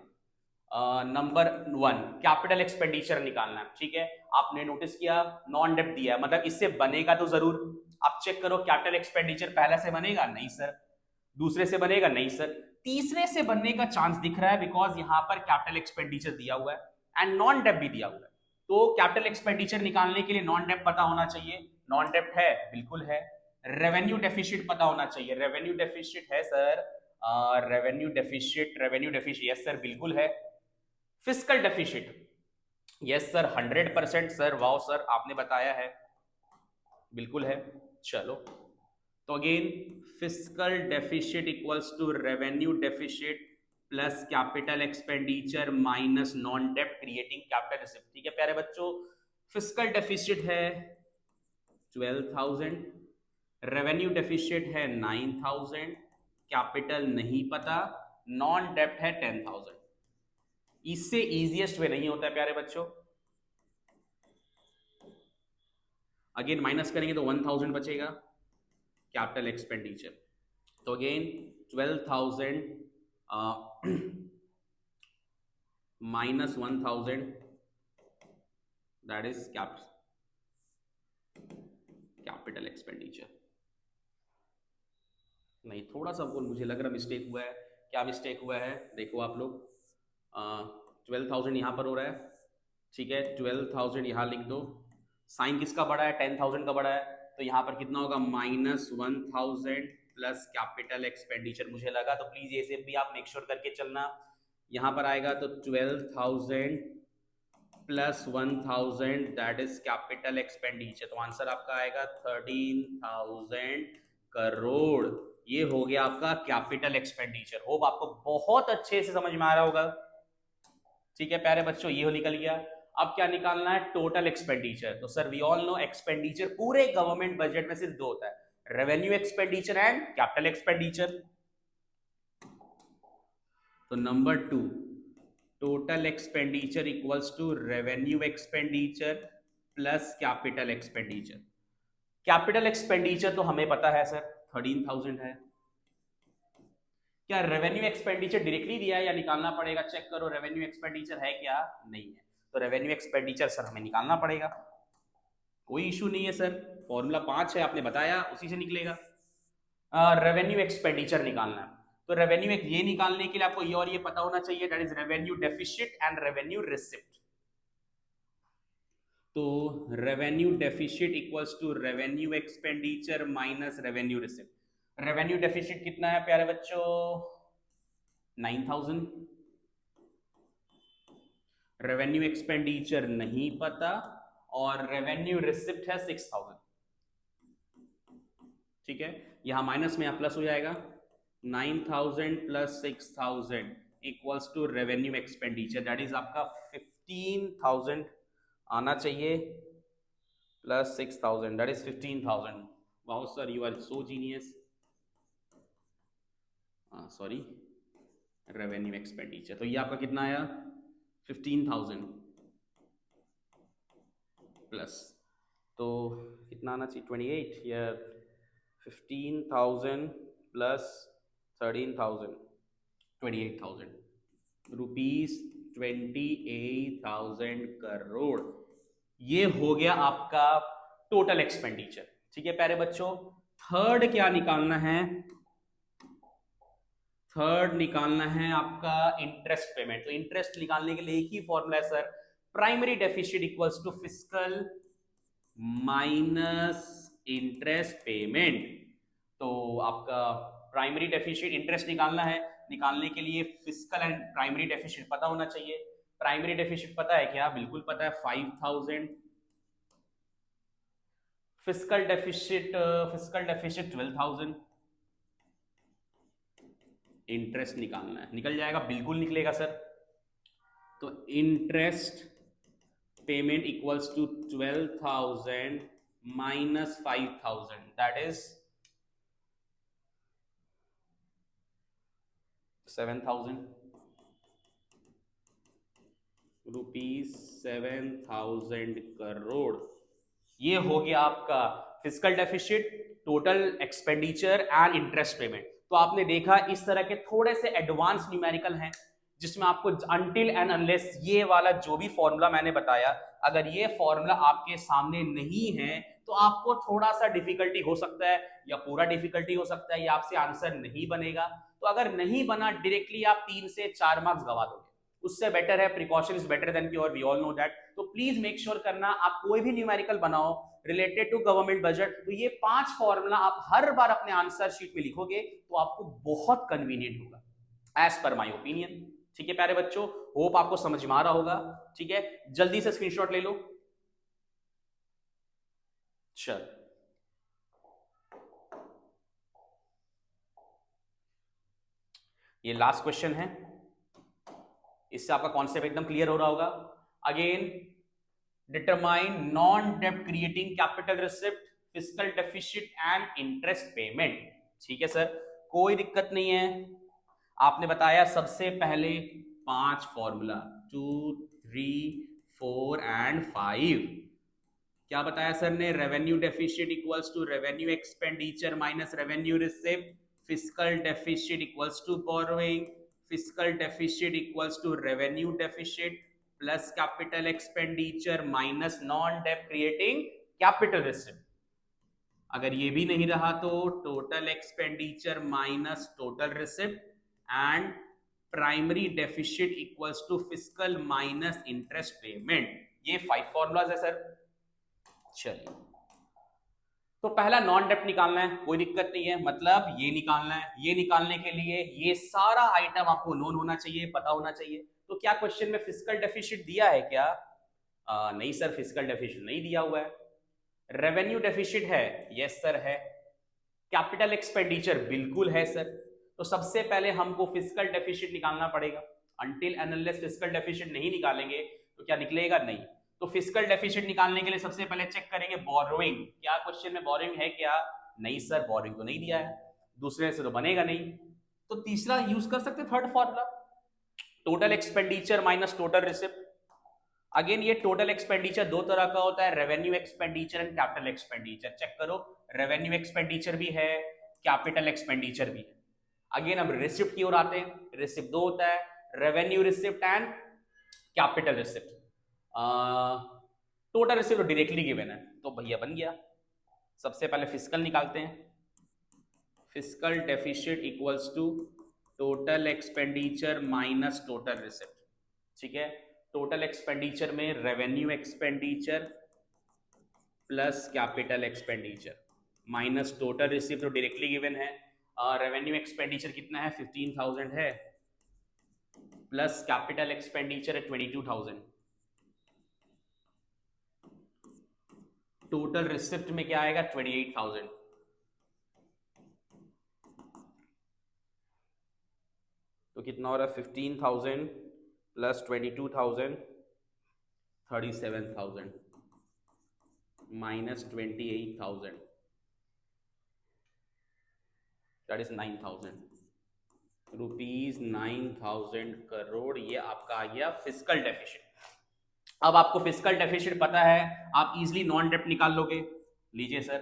नंबर 1 कैपिटल एक्सपेंडिचर निकालना है। ठीक है, आपने नोटिस किया नॉन डेप्ट दिया है, मतलब इससे बनेगा तो जरूर। आप चेक करो कैपिटल एक्सपेंडिचर पहले से बनेगा, नहीं सर। दूसरे से बनेगा, नहीं सर। तीसरे से बनने का चांस दिख रहा है बिकॉज यहां पर कैपिटल एक्सपेंडिचर दिया हुआ है एंड नॉन डेप्ट भी दिया हुआ है। तो कैपिटल एक्सपेंडिचर निकालने के लिए नॉन डेप्ट पता होना चाहिए। नॉन डेप्ट है, बिल्कुल है। रेवेन्यू डेफिशिट पता होना चाहिए। रेवेन्यू डेफिशिट है sir. Revenue deficit yes sir, बिल्कुल है। Fiscal deficit yes sir, 100% sir, wow sir, आपने बताया है, बिल्कुल है। चलो तो again fiscal deficit equals to revenue deficit plus capital expenditure minus non डेप्ट क्रिएटिंग कैपिटल रिसिप्ट। ठीक है प्यारे बच्चों, फिस्कल डेफिशिट है 12,000, रेवेन्यू डेफिशिट है 9,000, कैपिटल नहीं पता, नॉन डेप्ट है 10,000। इससे इजीएस्ट वे नहीं होता है प्यारे बच्चों। अगेन माइनस करेंगे तो 1,000 बचेगा कैपिटल एक्सपेंडिचर। तो again 12,000 minus 1,000 that is capital expenditure. नहीं, थोड़ा सा मुझे लग रहा मिस्टेक हुआ है। क्या मिस्टेक हुआ है देखो आप लोग, 12,000 यहां पर हो रहा है। ठीक है, 12,000 यहां लिख दो। साइन किसका बड़ा है, 10,000 का बड़ा है, तो यहां पर कितना होगा, -1,000 प्लस कैपिटल एक्सपेंडिचर मुझे लगा। तो प्लीज ये से भी आप मेक श्योर करके चलना। यहां पर आएगा तो 12,000 plus 1,000 that is capital expenditure. तो आंसर आपका आएगा 13,000 करोड़। ये हो गया आपका कैपिटल एक्सपेंडिचर। होप आपको बहुत अच्छे से समझ में आ रहा होगा। ठीक है प्यारे बच्चों, ये हो निकल गया। अब क्या निकालना है, टोटल एक्सपेंडिचर। तो sir we all know expenditure पूरे गवर्नमेंट बजट में सिर्फ दो होता है, revenue expenditure and capital expenditure. तो number 2 total expenditure equals to revenue expenditure plus capital expenditure. Capital expenditure तो हमें पता है सर 13,000 है। क्या रेवेन्यू एक्सपेंडिचर डायरेक्टली दिया है या निकालना पड़ेगा, चेक करो रेवेन्यू एक्सपेंडिचर है क्या, नहीं है। तो रेवेन्यू एक्सपेंडिचर सर हमें निकालना पड़ेगा, कोई इशू नहीं है सर। फॉर्मूला 5 है, आपने बताया, उसी से निकलेगा। रेवेन्यू एक्सपेंडिचर निकालना है, तो रेवेन्यू ये निकालने के लिए आपको ये और ये पता होना चाहिए, that is revenue deficit and revenue receipt. तो revenue deficit equals to revenue expenditure minus revenue receipt. Revenue deficit कितना है प्यारे बच्चों, 9,000। रेवेन्यू एक्सपेंडिचर नहीं पता और रेवेन्यू रिसिप्ट है 6,000। ठीक है, यहां माइनस में यहां प्लस हो जाएगा, 9,000 plus 6,000 equals to revenue expenditure that is आपका 15,000 आना चाहिए plus 6,000 that is 15,000। Wow sir, you are so genius. Sorry, revenue expenditure, तो ये आपका कितना आया 15,000 प्लस, तो कितना आना चाहिए 28 या 15,000 प्लस 13,000 28,000 रुपीज, 28,000 करोड़। ये हो गया आपका टोटल एक्सपेंडिचर। ठीक है प्यारे बच्चों, थर्ड क्या निकालना है? थर्ड निकालना है आपका इंटरेस्ट पेमेंट। तो इंटरेस्ट निकालने के लिए एक ही फॉर्मूला है sir, primary deficit equals to fiscal minus interest payment. तो आपका प्राइमरी डेफिसिट इंटरेस्ट निकालना है, निकालने के लिए फिस्कल एंड प्राइमरी डेफिसिट पता होना चाहिए। प्राइमरी डेफिसिट पता है क्या? बिल्कुल पता है, 5,000। Fiscal deficit 12,000। इंटरेस्ट निकालना है, निकल जाएगा, बिल्कुल निकलेगा सर। तो interest payment equals to 12,000 minus 5,000 that is 7,000 rupees, 7,000 crore. ये हो गया आपका fiscal deficit, total expenditure and interest payment. तो आपने देखा इस तरह के थोड़े से एडवांस न्यूमेरिकल हैं जिसमें आपको अनटिल एंड अनलेस ये वाला जो भी फॉर्मूला मैंने बताया, अगर ये फॉर्मूला आपके सामने नहीं है तो आपको थोड़ा सा डिफिकल्टी हो सकता है या पूरा डिफिकल्टी हो सकता है या आपसे आंसर नहीं बनेगा। तो अगर नहीं बना, डायरेक्टली आप 3 से 4 मार्क्स गवा दोगे। उससे बेटर है, precaution is better than cure, we all know that. तो प्लीज मेक श्योर करना आप कोई भी न्यूमेरिकल बनाओ रिलेटेड टू गवर्नमेंट बजट, तो ये 5 फॉर्मूला आप हर बार अपने आंसर शीट में लिखोगे तो आपको बहुत कन्वीनियंट होगा एज पर माई ओपिनियन। ठीक है प्यारे बच्चों, होप आपको समझ में आ रहा होगा। ठीक है, जल्दी से स्क्रीनशॉट ले लो। चल, ये लास्ट क्वेश्चन है, इससे आपका कॉन्सेप्ट एकदम क्लियर हो रहा होगा। अगेन, डिटरमाइन नॉन डेब्ट creating capital receipt, fiscal deficit and interest payment. ठीक है सर, कोई दिक्कत नहीं है। आपने बताया सबसे पहले 5 फॉर्मूला 2, 3, 4 एंड 5। क्या बताया सर ने? Revenue deficit equals to revenue expenditure minus revenue receipt, fiscal deficit equals to borrowing, fiscal deficit equals to revenue deficit plus capital expenditure minus non डेब्ट क्रिएटिंग कैपिटल रिसिप्ट। अगर ये भी नहीं रहा तो total expenditure minus total receipt and primary deficit equals to fiscal minus interest payment. ये 5 फॉर्मूलाज है सर। चलिए, तो पहला नॉन डेब्ट निकालना है, कोई दिक्कत नहीं है, मतलब ये निकालना है। ये निकालने के लिए ये सारा आइटम आपको नोन होना चाहिए, पता होना चाहिए। तो क्या क्वेश्चन में फिस्कल डेफिसिट दिया है क्या? नहीं सर, फिस्कल डेफिसिट नहीं दिया हुआ है। रेवेन्यू डेफिसिट है? यस सर है। कैपिटल एक्सपेंडिचर बिल्कुल है सर। तो सबसे पहले हमको फिस्कल डेफिसिट निकालना पड़ेगा। Until and unless fiscal deficit नहीं निकालेंगे तो क्या निकलेगा? नहीं। तो फिस्कल डेफिसिट निकालने के लिए सबसे पहले चेक करेंगे बोरोइंग। क्या क्वेश्चन में बोरोइंग है क्या? नहीं सर, बोरोइंग तो नहीं दिया है, दूसरे से तो बनेगा नहीं। तो तीसरा यूज कर सकते, third formula, total expenditure minus total receipt. Again ये टोटल एक्सपेंडिचर दो तरह का होता है, revenue expenditure and capital expenditure. Check करो, रेवेन्यू एक्सपेंडिचर भी है, कैपिटल एक्सपेंडिचर भी है। अगेन अब रिसिप्ट की ओर आते हैं। रिसिप्ट दो होता है, revenue receipt and capital receipt. Total receipt directly given है तो भैया बन गया। सबसे पहले फिस्कल निकालते हैं। Fiscal deficit equals to total expenditure minus total receipt. ठीक है, टोटल एक्सपेंडिचर में revenue expenditure plus capital expenditure minus total receipt, तो डायरेक्टली गिवन है। रेवेन्यू एक्सपेंडिचर कितना है? 15,000 है, प्लस कैपिटल एक्सपेंडिचर है 22,000। टोटल रिसिप्ट में क्या आएगा? 28,000। तो कितना हो रहा है? 15,000 plus 22,000 37,000 minus 28,000, that is 9,000 rupees, 9,000 crore. ये आपका आ गया फिस्कल डेफिशिट। अब आपको फिस्कल डेफिशिट पता है, आप इजीली नॉन डेप्ट निकाल लोगे। लीजिए सर,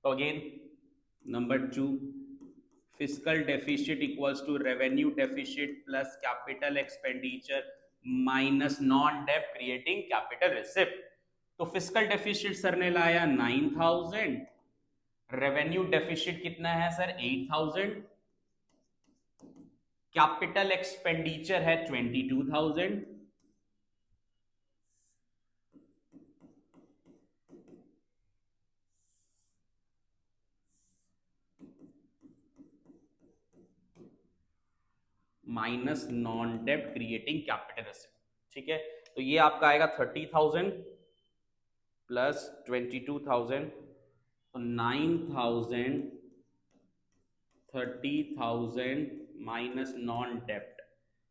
तो again number 2, fiscal deficit equals to revenue deficit plus capital expenditure minus non डेप्ट क्रिएटिंग कैपिटल रिसिप्ट। तो फिस्कल डेफिशिट सर ने लाया 9,000, रेवेन्यू डेफिशिट कितना है सर 8,000, कैपिटल एक्सपेंडिचर है 22,000, माइनस नॉन डेप्ट क्रिएटिंग कैपिटल एसेट। ठीक है, तो ये आपका आएगा 30,000 प्लस 22,000, तो 9,000, 30,000 माइनस नॉन डेप्ट,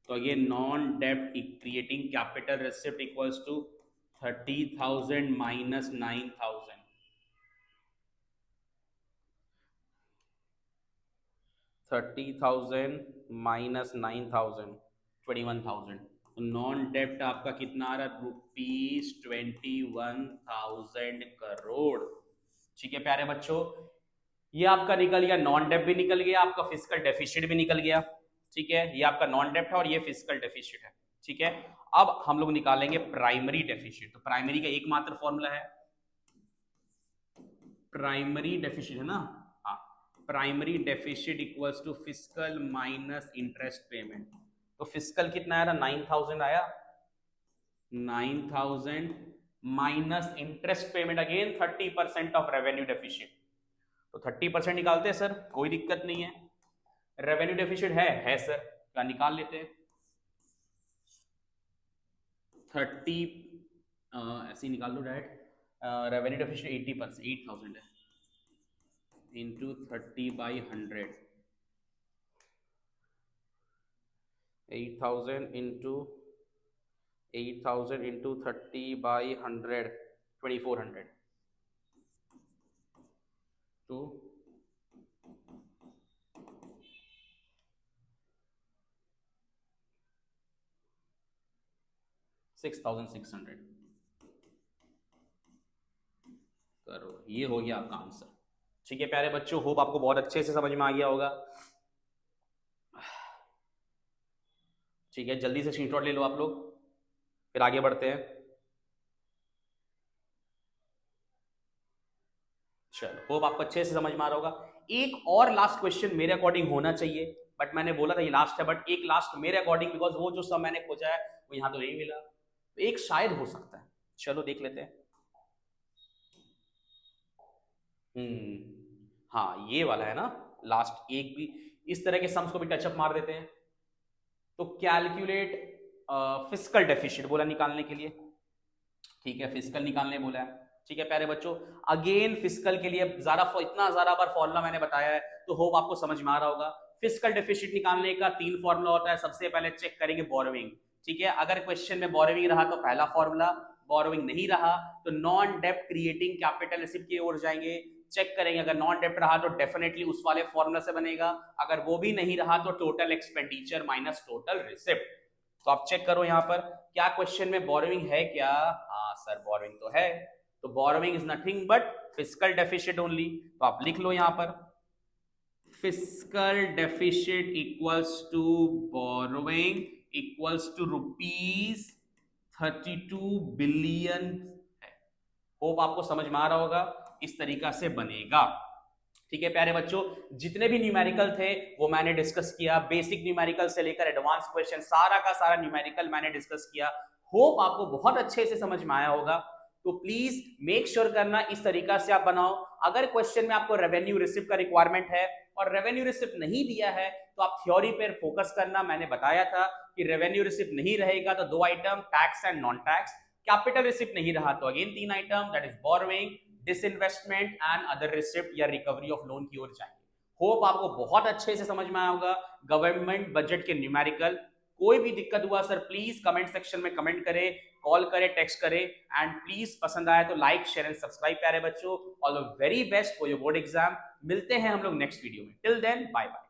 तो ये नॉन डेप्ट creating capital receipt equals to 30,000 minus 9,000, 30,000 minus 9,000, 21,000। तो नॉन डेप्ट आपका कितना आ रहा है रुपीज 21,000 करोड़। ठीक है प्यारे बच्चों, ये आपका निकल गया, नॉन डेप्ट भी निकल गया, आपका फिस्कल डेफिसिट भी निकल गया। ठीक है, ये आपका नॉन डेप्ट है और ये फिस्कल डेफिसिट है। ठीक है, अब हम लोग निकालेंगे प्राइमरी डेफिसिट। तो प्राइमरी का एकमात्र फॉर्मूला है, प्राइमरी डेफिसिट है ना, primary deficit equals to fiscal minus interest payment. तो फिस्कल कितना आया, 9,000 आया, 9,000 minus interest payment again 30% of revenue deficit. तो 30% निकालते हैं सर, कोई दिक्कत नहीं है। रेवेन्यू डेफिसिट है सर, क्या निकाल लेते हैं 30, ऐसे ही निकाल लो डायरेक्ट। रेवेन्यू डेफिसिट 80%, 8,000 है, इंटू 30/100, 8,000 इंटू 8,000 इंटू 30/100, 2,400 टू 6,600 करो। ये हो गया आपका आंसर। ठीक है प्यारे बच्चों, होप आपको बहुत अच्छे से समझ में आ गया होगा। ठीक है, जल्दी से स्क्रीनशॉट ले लो आप लोग, फिर आगे बढ़ते हैं। चलो, होप आपको अच्छे से समझ में आ रहा होगा। एक और लास्ट क्वेश्चन मेरे अकॉर्डिंग होना चाहिए, बट मैंने बोला था ये लास्ट है, बट एक लास्ट मेरे अकॉर्डिंग, बिकॉज वो जो सब मैंने खोजा है वो यहाँ तो नहीं मिला, तो एक शायद हो सकता है। चलो देख लेते हैं। हाँ ये वाला है ना लास्ट, एक भी इस तरह के सम्स को भी टचअप मार देते हैं। तो कैलकुलेट फिस्कल डेफिसिट बोला निकालने के लिए। ठीक है, फिस्कल निकालने बोला है। ठीक है प्यारे बच्चों, अगेन फिस्कल के लिए इतना ज्यादा बार फॉर्मूला मैंने बताया है, तो होप आपको समझ में आ रहा होगा। फिस्कल डेफिसिट निकालने का 3 फॉर्मूला होता है। सबसे पहले चेक करेंगे बोरोइंग। ठीक है, अगर क्वेश्चन में बोरोइंग रहा तो पहला फॉर्मूला, बोरोइंग नहीं रहा तो नॉन डेप्ट क्रिएटिंग कैपिटल रिसिप्ट की ओर जाएंगे, चेक करेंगे। अगर नॉन डेप्ट रहा तो डेफिनेटली उस वाले फॉर्मूला से बनेगा, अगर वो भी नहीं रहा तो total expenditure minus total receipt. तो आप चेक करो यहाँ पर क्या क्वेश्चन में बोरोइंग है क्या। हाँ सर बोरोइंग तो है, तो borrowing is nothing but fiscal deficit only. तो आप लिख लो यहाँ पर fiscal deficit equals to borrowing equals to ₹32 billion है। होप आपको समझ में आ रहा होगा, इस तरीका से बनेगा। ठीक है प्यारे बच्चों, जितने भी न्यूमेरिकल थे वो मैंने डिस्कस किया, बेसिक न्यूमेरिकल से लेकर एडवांस क्वेश्चन सारा का सारा न्यूमेरिकल मैंने डिस्कस किया। होप आपको बहुत अच्छे से समझ में आया होगा। तो प्लीज मेक श्योर करना इस तरीका से आप बनाओ। अगर क्वेश्चन में आपको रेवेन्यू रिसिप्ट का रिक्वायरमेंट है और रेवेन्यू रिसिप्ट नहीं दिया है तो आप थ्योरी पर फोकस करना। मैंने बताया था कि रेवेन्यू रिसिप्ट नहीं रहेगा तो 2 item, tax and non tax. Capital receipt नहीं रहा तो again 3 item, that is borrowing, disinvestment and other receipt या रिकवरी ऑफ लोन की ओर जाएंगे। होप आपको बहुत अच्छे से समझ में आया होगा गवर्नमेंट बजट के न्यूमेरिकल। कोई भी दिक्कत हुआ सर प्लीज कमेंट सेक्शन में कमेंट करें, कॉल करें, टेक्स्ट करें। एंड प्लीज पसंद आया तो लाइक शेयर एंड सब्सक्राइब प्यारे बच्चों। All the very best for your board exam. मिलते हैं हम लोग नेक्स्ट वीडियो में। Till then bye bye.